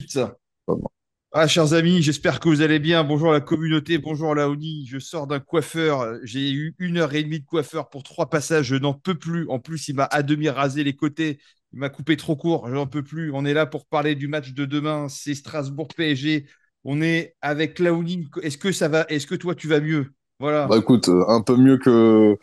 Ça. Ah, chers amis, j'espère que vous allez bien. Bonjour la communauté, bonjour la Oni. Je sors d'un coiffeur. J'ai eu 1 heure et demie de coiffeur pour 3 passages. Je n'en peux plus. En plus, il m'a à demi rasé les côtés. Il m'a coupé trop court. Je n'en peux plus. On est là pour parler du match de demain. C'est Strasbourg PSG. On est avec la Oni. Est-ce que ça va? Est-ce que toi, tu vas mieux? Bah Voilà. écoute, un peu mieux que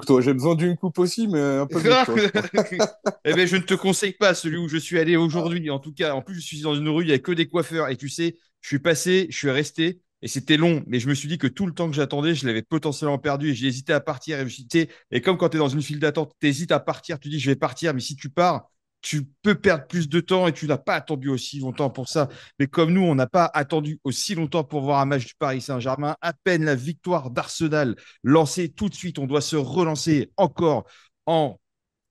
toi. J'ai besoin d'une coupe aussi, mais un peu mieux que toi, je crois. Eh bien, je ne te conseille pas celui où je suis allé aujourd'hui. En tout cas, en plus, je suis dans une rue, il n'y a que des coiffeurs. Et tu sais, je suis passé, je suis resté, et c'était long. Mais je me suis dit que tout le temps que j'attendais, je l'avais potentiellement perdu. Et j'ai hésité à partir. Et, je me suis dit, tu sais, et comme quand tu es dans une file d'attente, tu hésites à partir, tu dis, je vais partir. Mais si tu pars, tu peux perdre plus de temps et tu n'as pas attendu aussi longtemps pour ça. Mais comme nous, on n'a pas attendu aussi longtemps pour voir un match du Paris Saint-Germain, à peine la victoire d'Arsenal lancée tout de suite, on doit se relancer encore en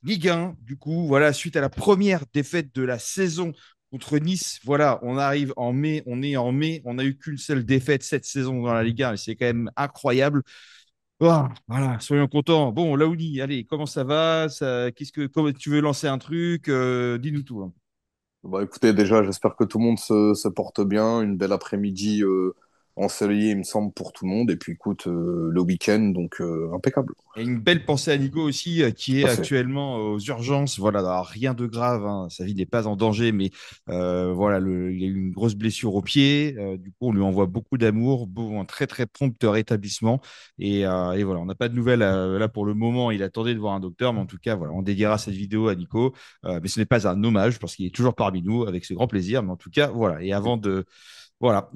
Ligue 1, du coup, voilà, suite à la première défaite de la saison contre Nice, voilà, on arrive en mai, on est en mai, on n'a eu qu'une seule défaite cette saison dans la Ligue 1, et c'est quand même incroyable. Oh, voilà, soyons contents. Bon, Laouni, allez, comment ça va? Comment tu veux lancer un truc? Dis-nous tout, hein. Bah écoutez, déjà, j'espère que tout le monde se porte bien. Une belle après-midi ensoleillée, il me semble, pour tout le monde. Et puis écoute, le week-end, donc impeccable. Et une belle pensée à Nico aussi, qui est Tout à fait. actuellement aux urgences. Voilà, alors, rien de grave, hein, sa vie n'est pas en danger, mais voilà, il a eu une grosse blessure au pied. Du coup, on lui envoie beaucoup d'amour, un très très prompt rétablissement. Et voilà, on n'a pas de nouvelles là pour le moment. Il attendait de voir un docteur, mais en tout cas, voilà, on dédiera cette vidéo à Nico. Mais ce n'est pas un hommage parce qu'il est toujours parmi nous avec ce grand plaisir. Mais en tout cas, voilà. Et avant de voilà,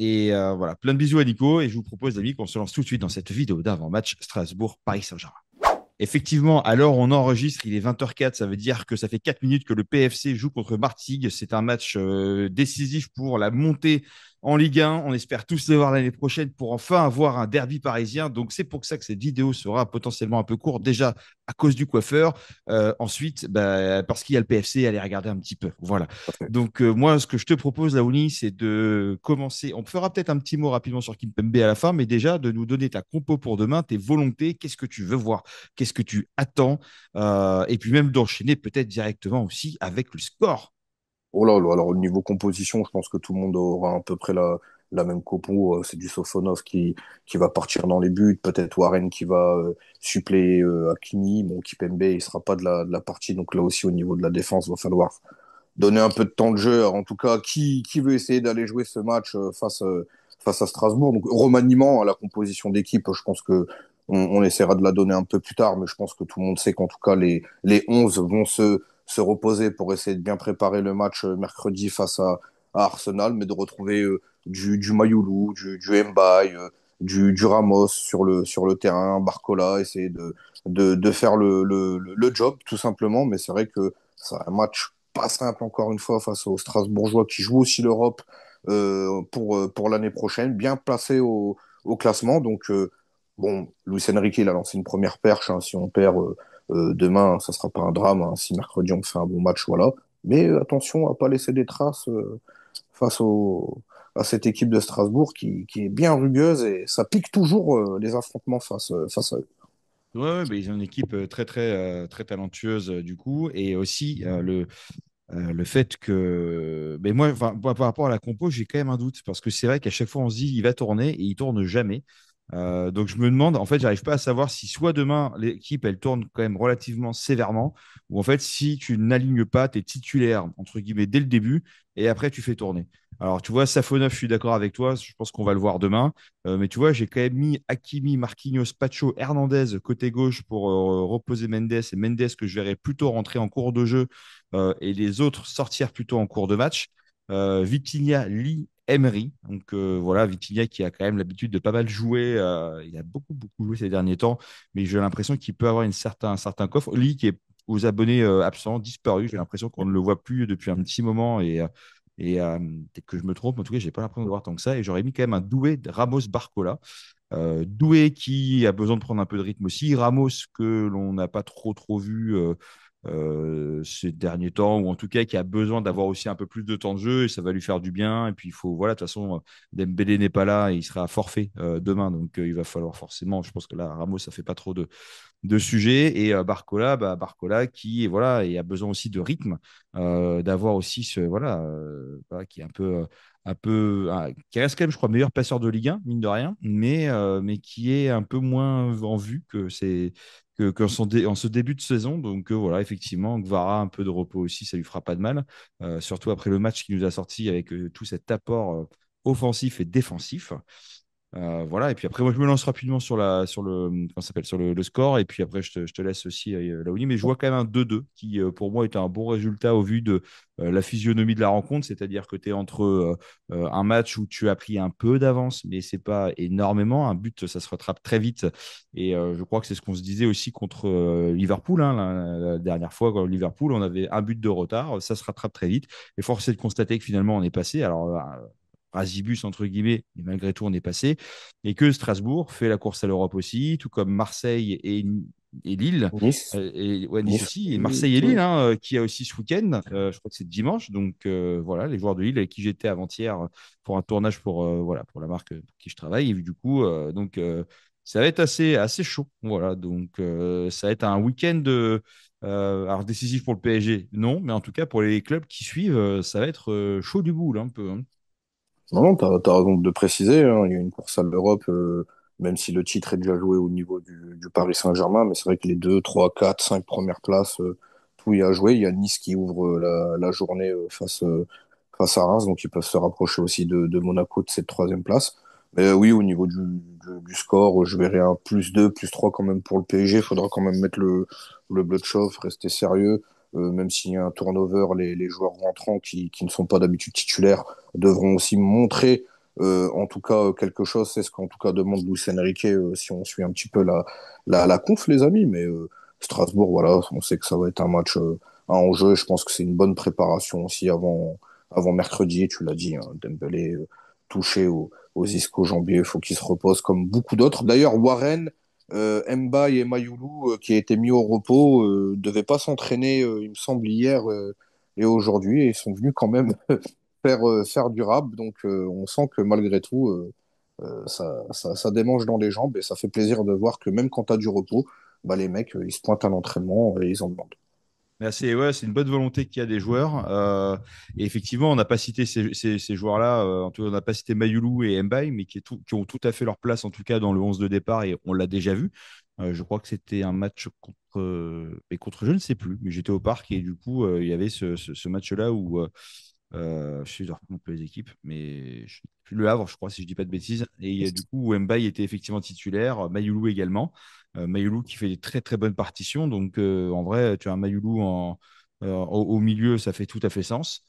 voilà, plein de bisous à Nico et je vous propose, amis, qu'on se lance tout de suite dans cette vidéo d'avant-match Strasbourg-Paris Saint-Germain. Effectivement, alors on enregistre, il est 20h04, ça veut dire que ça fait 4 minutes que le PFC joue contre Martigues. C'est un match décisif pour la montée en Ligue 1. On espère tous les voir l'année prochaine pour enfin avoir un derby parisien. Donc c'est pour ça que cette vidéo sera potentiellement un peu courte, déjà à cause du coiffeur. Ensuite, bah, parce qu'il y a le PFC, allez regarder un petit peu. Voilà. Tout à fait. Donc moi, ce que je te propose, Laouni, c'est de commencer. On fera peut-être un petit mot rapidement sur Kimpembe à la fin, mais déjà de nous donner ta compo pour demain, tes volontés, qu'est-ce que tu veux voir, qu'est-ce que tu attends, et puis même d'enchaîner peut-être directement aussi avec le score. Oh là là, alors au niveau composition, je pense que tout le monde aura à peu près la même compo. C'est du Sofonov qui va partir dans les buts, peut-être Warren qui va suppléer Hakimi. Bon, Kipembe, il sera pas de la partie, donc là aussi au niveau de la défense, va falloir donner un peu de temps de jeu. En tout cas, qui veut essayer d'aller jouer ce match face à Strasbourg. Donc, remaniement à la composition d'équipe, je pense que on essaiera de la donner un peu plus tard, mais je pense que tout le monde sait qu'en tout cas, les 11 vont se reposer pour essayer de bien préparer le match mercredi face à Arsenal, mais de retrouver du Mayoulou, du Mbaye, du Ramos sur le terrain, Barcola, essayer de faire le job, tout simplement. Mais c'est vrai que c'est un match pas simple encore une fois face aux Strasbourgeois qui jouent aussi l'Europe pour l'année prochaine, bien placé au classement. Donc, bon, Luis Enrique, il a lancé une première perche. Hein. Si on perd demain, ça sera pas un drame. Hein. Si mercredi, on fait un bon match, voilà. Mais attention à pas laisser des traces face à cette équipe de Strasbourg qui est bien rugueuse et ça pique toujours les affrontements face à eux. Ouais, ouais, bah, ils ont une équipe très talentueuse du coup, et aussi le fait que, mais moi, enfin, par rapport à la compo, j'ai quand même un doute parce que c'est vrai qu'à chaque fois on se dit il va tourner et il tourne jamais. Donc je me demande, en fait, j'arrive pas à savoir si soit demain l'équipe elle tourne quand même relativement sévèrement, ou en fait si tu n'alignes pas tes titulaires entre guillemets dès le début et après tu fais tourner. Alors tu vois, Safonov, je suis d'accord avec toi, je pense qu'on va le voir demain. Mais tu vois, j'ai quand même mis Hakimi, Marquinhos, Pacho, Hernandez côté gauche pour reposer Mendes, et Mendes que je verrai plutôt rentrer en cours de jeu, et les autres sortir plutôt en cours de match. Vitinha, Lee, Emery. Donc voilà, Vitinha qui a quand même l'habitude de pas mal jouer. Il a beaucoup joué ces derniers temps, mais j'ai l'impression qu'il peut avoir un certain coffre. Lee qui est aux abonnés absents, disparu. J'ai l'impression qu'on ne le voit plus depuis un petit moment. Peut-être que je me trompe, en tout cas, j'ai pas l'impression de voir tant que ça. Et j'aurais mis quand même un doué de Ramos Barcola. Doué qui a besoin de prendre un peu de rythme aussi. Ramos que l'on n'a pas trop vu ces derniers temps, ou en tout cas qui a besoin d'avoir aussi un peu plus de temps de jeu, et ça va lui faire du bien. Et puis, il faut, voilà, de toute façon, Dembélé n'est pas là et il sera forfait demain. Donc, il va falloir forcément, je pense que là, Ramos, ça fait pas trop de sujets. Et Barcola, Barcola qui voilà, et a besoin aussi de rythme, d'avoir aussi ce voilà, voilà, qui est qui reste quand même, je crois, meilleur passeur de Ligue 1, mine de rien, mais qui est un peu moins en vue en ce début de saison. Donc voilà, effectivement, Gvara, un peu de repos aussi, ça lui fera pas de mal, surtout après le match qui nous a sorti avec tout cet apport offensif et défensif. Voilà, et puis après, moi, je me lance rapidement sur le, comment ça s'appelle, sur le score, et puis après, je te laisse aussi, Laouni, mais je vois quand même un 2-2 qui, pour moi, est un bon résultat au vu de la physionomie de la rencontre, c'est-à-dire que tu es entre un match où tu as pris un peu d'avance, mais c'est pas énormément. Un but, ça se rattrape très vite, et je crois que c'est ce qu'on se disait aussi contre Liverpool, hein, la dernière fois, Liverpool, on avait un but de retard, ça se rattrape très vite, et force est de constater que finalement, on est passé. Alors, Rasibus, entre guillemets, mais malgré tout, on est passé. Et que Strasbourg fait la course à l'Europe aussi, tout comme Marseille et Lille. Nice, Et ouais, Nice Nice, aussi, et Marseille et Lille, ouais. hein, qui a aussi ce week-end. Je crois que c'est dimanche. Donc voilà, les joueurs de Lille avec qui j'étais avant-hier pour un tournage voilà, pour la marque pour qui je travaille. Et du coup, ça va être assez chaud. Voilà, donc ça va être un week-end alors décisif pour le PSG, non, mais en tout cas pour les clubs qui suivent, ça va être chaud du boule un peu, hein. Non, non, t'as raison de le préciser, hein. Il y a une course à l'Europe, même si le titre est déjà joué au niveau du Paris Saint-Germain, mais c'est vrai que les 2, 3, 4, 5 premières places, tout y a joué. Il y a Nice qui ouvre la journée face à Reims, donc ils peuvent se rapprocher aussi de Monaco de cette troisième place. Mais oui, au niveau du score, je verrai un +2, +3 quand même pour le PSG. Il faudra quand même mettre le bleu de chauffe, rester sérieux. Même s'il y a un turnover, les joueurs rentrants qui ne sont pas d'habitude titulaires devront aussi montrer en tout cas quelque chose. C'est ce qu'en tout cas demande Luis Enrique si on suit un petit peu la conf, les amis. Mais Strasbourg, voilà, on sait que ça va être un match à enjeu. Et je pense que c'est une bonne préparation aussi avant mercredi. Et tu l'as dit, hein, Dembélé touché aux ischio-jambiers, il faut qu'il se repose comme beaucoup d'autres. D'ailleurs, Warren, Mbaye et Mayoulou, qui a été mis au repos, devaient pas s'entraîner, il me semble, hier et aujourd'hui, et ils sont venus quand même faire durable. Donc, on sent que malgré tout, ça démange dans les jambes et ça fait plaisir de voir que même quand tu as du repos, bah, les mecs, ils se pointent à l'entraînement et ils en demandent. Mais c'est ouais, c'est une bonne volonté qu'il y a des joueurs. Et effectivement, on n'a pas cité ces joueurs-là. En tout cas, on n'a pas cité Mayulu et Mbaye, mais qui ont tout à fait leur place, en tout cas, dans le 11 de départ. Et on l'a déjà vu. Je crois que c'était un match contre je ne sais plus, mais j'étais au parc et du coup, il y avait ce match-là où je suis un peu les équipes, mais le Havre, je crois, si je dis pas de bêtises. Et du coup, Mbaye était effectivement titulaire, Mayoulou également. Mayoulou qui fait des très très bonnes partitions. Donc en vrai, tu as un Mayoulou au milieu, ça fait tout à fait sens.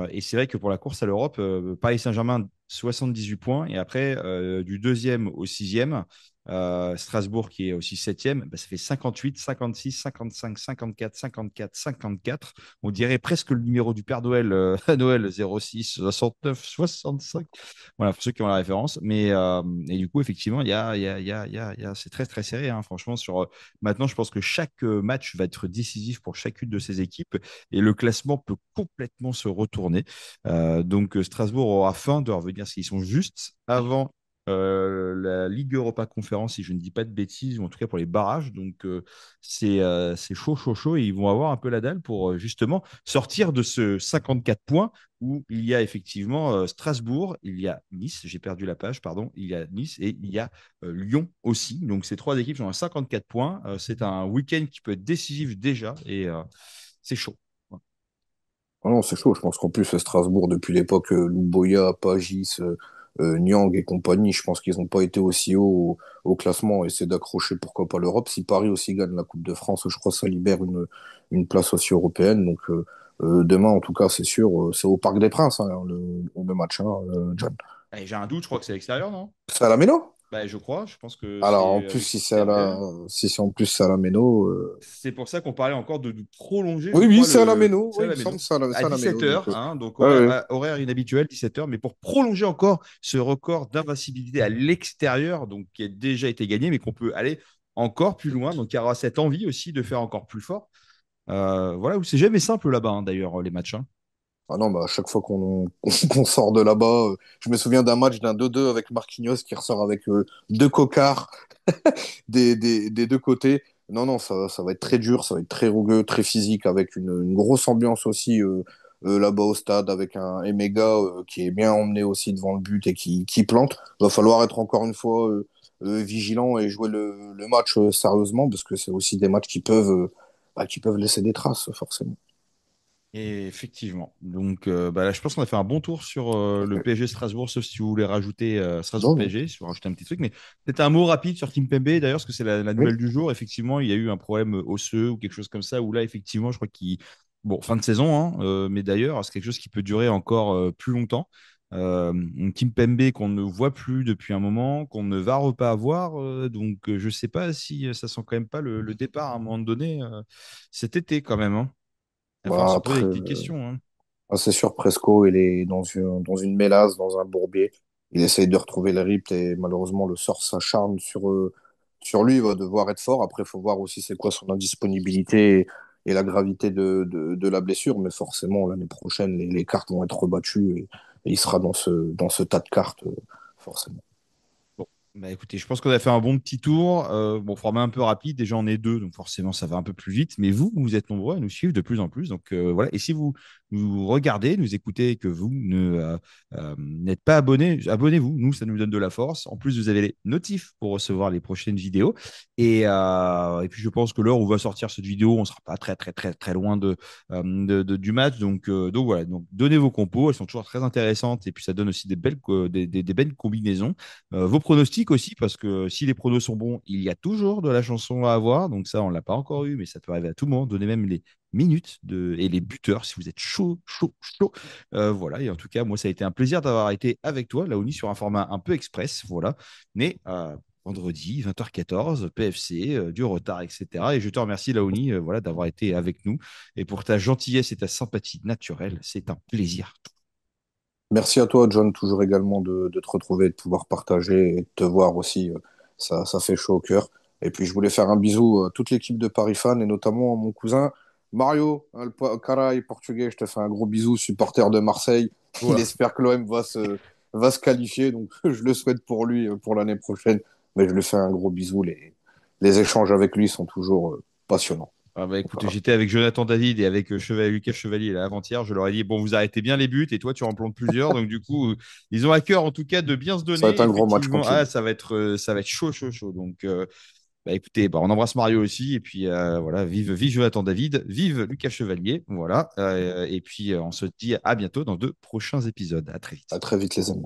Et c'est vrai que pour la course à l'Europe, Paris Saint-Germain, 78 points. Et après, du deuxième au sixième, Strasbourg qui est aussi septième, bah, ça fait 58, 56, 55, 54, 54, 54. On dirait presque le numéro du Père Noël à Noël, 06, 69, 65. Voilà, pour ceux qui ont la référence. Et du coup, effectivement, c'est très, très serré, hein, franchement. Maintenant, je pense que chaque match va être décisif pour chacune de ces équipes et le classement peut complètement se retourner. Donc, Strasbourg aura faim de revenir s'ils sont juste avant la Ligue Europa Conférence, si je ne dis pas de bêtises, ou en tout cas pour les barrages. Donc, c'est chaud, chaud, chaud. Et ils vont avoir un peu la dalle pour justement sortir de ce 54 points où il y a effectivement Strasbourg, il y a Nice, j'ai perdu la page, pardon, il y a Nice et il y a Lyon aussi. Donc, ces trois équipes sont à 54 points. C'est un week-end qui peut être décisif déjà et c'est chaud. Ah non, c'est chaud. Je pense qu'en plus, Strasbourg, depuis l'époque Louboya, Pagis, Niang et compagnie, je pense qu'ils n'ont pas été aussi haut au classement et c'est d'accrocher pourquoi pas l'Europe. Si Paris aussi gagne la Coupe de France, je crois que ça libère une place aussi européenne. Donc demain, en tout cas, c'est sûr, c'est au Parc des Princes, hein, le match, hein, John. Et j'ai un doute, je crois que c'est à l'extérieur, non? C'est à la Méno? Bah, je crois, je pense que Alors c'est en à plus, l'extérieur. si c'est en plus c'est à la Méno, C'est pour ça qu'on parlait encore de prolonger, je oui, oui, crois, c'est à la Méno. c'est Oui, à il me la semble Méno. que c'est À à la Méno. 17 Donc, heures, hein, donc ouais, ouais. horaire inhabituel, 17 heures, mais pour prolonger encore ce record d'invincibilité à l'extérieur, donc qui a déjà été gagné, mais qu'on peut aller encore plus loin. Donc il y aura cette envie aussi de faire encore plus fort. Voilà, où c'est jamais simple là-bas, hein, d'ailleurs, les matchs, hein. Ah non, bah, à chaque fois qu'on sort de là-bas, je me souviens d'un match d'un 2-2 avec Marquinhos qui ressort avec deux cocards des deux côtés. Non, non, ça va être très dur, ça va être très rugueux, très physique, avec une grosse ambiance aussi là-bas au stade, avec un Emega qui est bien emmené aussi devant le but et qui plante. Va falloir être encore une fois vigilant et jouer le match sérieusement, parce que c'est aussi des matchs qui peuvent laisser des traces, forcément. Et effectivement. Donc bah là, je pense qu'on a fait un bon tour sur le PSG Strasbourg, sauf si vous voulez rajouter Strasbourg Non, non. PSG, si vous rajouter un petit truc. Mais peut-être un mot rapide sur Kimpembe, d'ailleurs, parce que c'est la Oui. nouvelle du jour. Effectivement, il y a eu un problème osseux ou quelque chose comme ça, où là, effectivement, je crois qu'il. Bon, fin de saison, hein, mais d'ailleurs, c'est quelque chose qui peut durer encore plus longtemps. Kimpembe qu'on ne voit plus depuis un moment, qu'on ne va pas avoir. Donc, je ne sais pas si ça sent quand même pas le départ à un moment donné cet été, quand même, hein. Il va falloir Bah, se poser après, des questions, hein. c'est sûr, Presco, il est dans une mélasse, dans un bourbier. Il essaye de retrouver le rythme et malheureusement, le sort s'acharne sur lui. Il va devoir être fort. Après, il faut voir aussi c'est quoi son indisponibilité et la gravité de la blessure. Mais forcément, l'année prochaine, les cartes vont être rebattues et il sera dans ce tas de cartes, forcément. Bon, bah écoutez, je pense qu'on a fait un bon petit tour. Bon, format un peu rapide. Déjà, on est deux, donc forcément, ça va un peu plus vite. Mais vous, vous êtes nombreux à nous suivre de plus en plus. Donc voilà. Et si vous nous regardez, nous écoutez et que vous n'êtes pas abonné, abonnez-vous. Nous, ça nous donne de la force. En plus, vous avez les notifs pour recevoir les prochaines vidéos. Et puis, je pense que l'heure où va sortir cette vidéo, on sera pas très, très, très, très loin du match. Donc voilà. Donc, donnez vos compos. Elles sont toujours très intéressantes. Et puis, ça donne aussi des belles, des belles combinaisons. Vos pronostics aussi, parce que si les pronos sont bons, il y a toujours de la chanson à avoir. Donc ça, on ne l'a pas encore eu, mais ça peut arriver à tout moment. Donnez même les minutes et les buteurs si vous êtes chaud, chaud, chaud. Voilà, et en tout cas, moi, ça a été un plaisir d'avoir été avec toi, Laoni, sur un format un peu express. Voilà. Mais vendredi, 20h14, PFC, du retard, etc. Et je te remercie, Laoni, voilà, d'avoir été avec nous. Et pour ta gentillesse et ta sympathie naturelle, c'est un plaisir. Merci à toi, John, toujours également de te retrouver, de pouvoir partager et de te voir aussi. Ça fait chaud au cœur. Et puis, je voulais faire un bisou à toute l'équipe de Paris Fan et notamment à mon cousin Mario, hein, Caray, portugais. Je te fais un gros bisou, supporter de Marseille. Il Voilà. espère que l'OM va se qualifier. Donc, je le souhaite pour lui pour l'année prochaine. Mais je lui fais un gros bisou. Les échanges avec lui sont toujours passionnants. Ah bah écoute, Voilà. j'étais avec Jonathan David et avec Lucas Chevalier là, avant-hier. Je leur ai dit, bon, vous arrêtez bien les buts et toi, tu en plantes plusieurs. Donc, du coup, ils ont à cœur, en tout cas, de bien se Ça va être donner. un gros match Effectivement, contre les deux. ça va être chaud, chaud, chaud. Donc, bah, écoutez, bah, on embrasse Mario aussi. Et puis, voilà, vive Jonathan David, vive Lucas Chevalier. Voilà. Et puis, on se dit à bientôt dans de prochains épisodes. À très À vite. très vite, les amis.